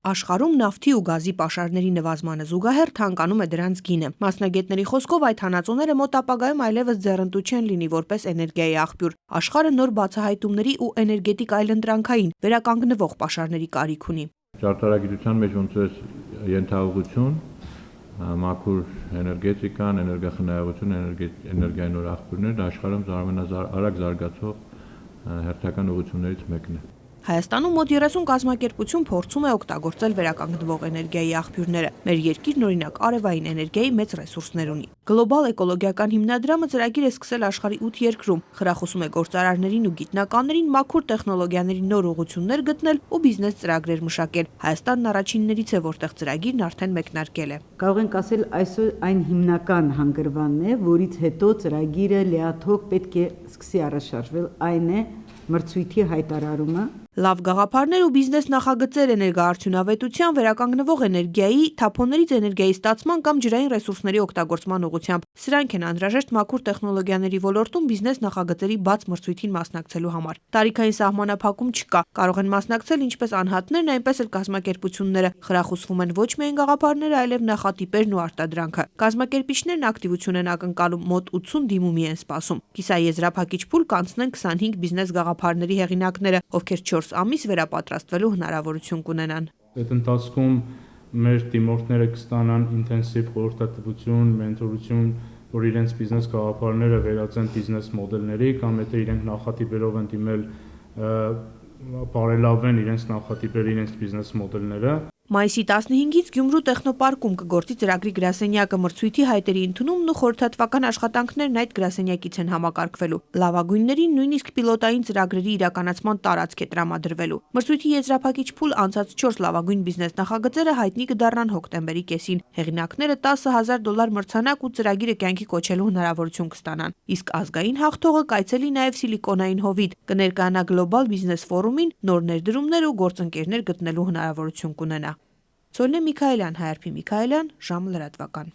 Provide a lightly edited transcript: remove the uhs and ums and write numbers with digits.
Աշխարհում նավթի ու գազի պաշարների նվազմանը զուգահեռ թանկանում է դրանց գինը։ Մասնագետների խոսքով այդ հանածոները մոտ ապագայում այլևս ձեռնտու չեն լինի որպես էներգիայի աղբյուր։ Աշխարհը նոր բացահայտումների ու էներգետիկ այլընտրանքային վերականգնվող պաշարների կարիք ունի։ Ճարտարագիտության մեջ ոնց է ենթահողություն, մաքուր էներգետիկան, էներգախնայողություն, էներգիայի նոր աղբյուրներ աշխարհում ամենաարագ զարգացող հերթական ուղղություններից մեկն է։ Հայաստանում մոտ 30 կազմակերպություն փորձում է օգտագործել վերականգնվող էներգիայի աղբյուրները։ Մեր երկիրն օրինակ արևային էներգիայի մեծ ռեսուրսներ ունի։ Գլոբալ էկոլոգիական հիմնադրամը ծրագիր է սկսել աշխարհի 8 երկրում, խրախուսում է գործարարներին ու գիտնականներին մաքուր տեխնոլոգիաների նոր ուղղություններ գտնել ու բիզնես ծրագրեր մշակել։ Հայաստանն առաջիններից է, որտեղ ծրագիրն արդեն մեկնարկել է։ Կարող ենք ասել, այսօր այն հիմնական հանգրվանն է, որից հետո ծրագիրը լիաթոք պետք է սկսի առաջարժվել, այն է մրցույթի հայտարարումը։ Լավ գաղափարներ ու բիզնես նախագծեր էներգոարդյունավետության, վերականգնվող էներգիայի, թափոններից էներգիայի ստացման կամ ջրային ռեսուրսների օգտագործման ուղղությամբ։ Սրանք են անհրաժեշտ մաքուր տեխնոլոգիաների ոլորտում բիզնես նախագծերի բաց մրցույթին մասնակցելու համար։ Տարիքային սահմանափակում չկա, կարող են մասնակցել ինչպես անհատներն, այնպես էլ կազմակերպությունները։ Խրախուսվում են ոչ միայն գաղափարները, այլև նախատիպերն ու արտադրանքը։ Կազմակերպիչներն ակտիվություն են ակնկալում, մոտ 80 դիմումի են սպասում։ Կիսաեզրափակիչ փուլ կանցնեն 25 բիզնես գաղափարների հեղինակները, ովքեր 4 ամիս վերապատրաստվելու հնարավորություն կունենան։ Այդ ընթացքում մեր դիմորդները կստանան ինտենսիվ խորհրդատվություն, մենթորություն, որ իրենց բիզնես գաղափարները վերածեն բիզնես մոդելների կամ եթե իրենք նախատիպերով են դիմել, բարելավեն իրենց նախատիպերը, իրենց բիզնես մոդելները։ Մայիսի 15-ից Գյումրու տեխնոպարկում կգործի ծրագրի գրասենյակը, մրցույթի հայտերի ընդունումն ու խորհրդատվական աշխատանքներն այդ գրասենյակից են համակարգվելու։ Լավագույններին նույնիսկ պիլոտային ծրագրերի իրականացման տարածք է տրամադրվելու։ Մրցույթի եզրափակիչ փուլ անցած 4 լավագույն բիզնես նախագծերը հայտնի կդառնան հոկտեմբերի կեսին։ Հեղինակները $10,000 մրցանակ ու ծրագիրը կյանքի կոչելու հնարավորություն կստանան։ Իսկ ազգային հաղթողը կայցելի նաև Սիլիկոնային հովիտ, կներկայանա գլոբալ բիզնես ֆորումին, նոր ներդրումներ ու գործընկերներ գտնելու հնարավորություն կունենա։ Սոլնե Միքայելյան, Հայարփի Միքայելյան, ժամը լրատվական։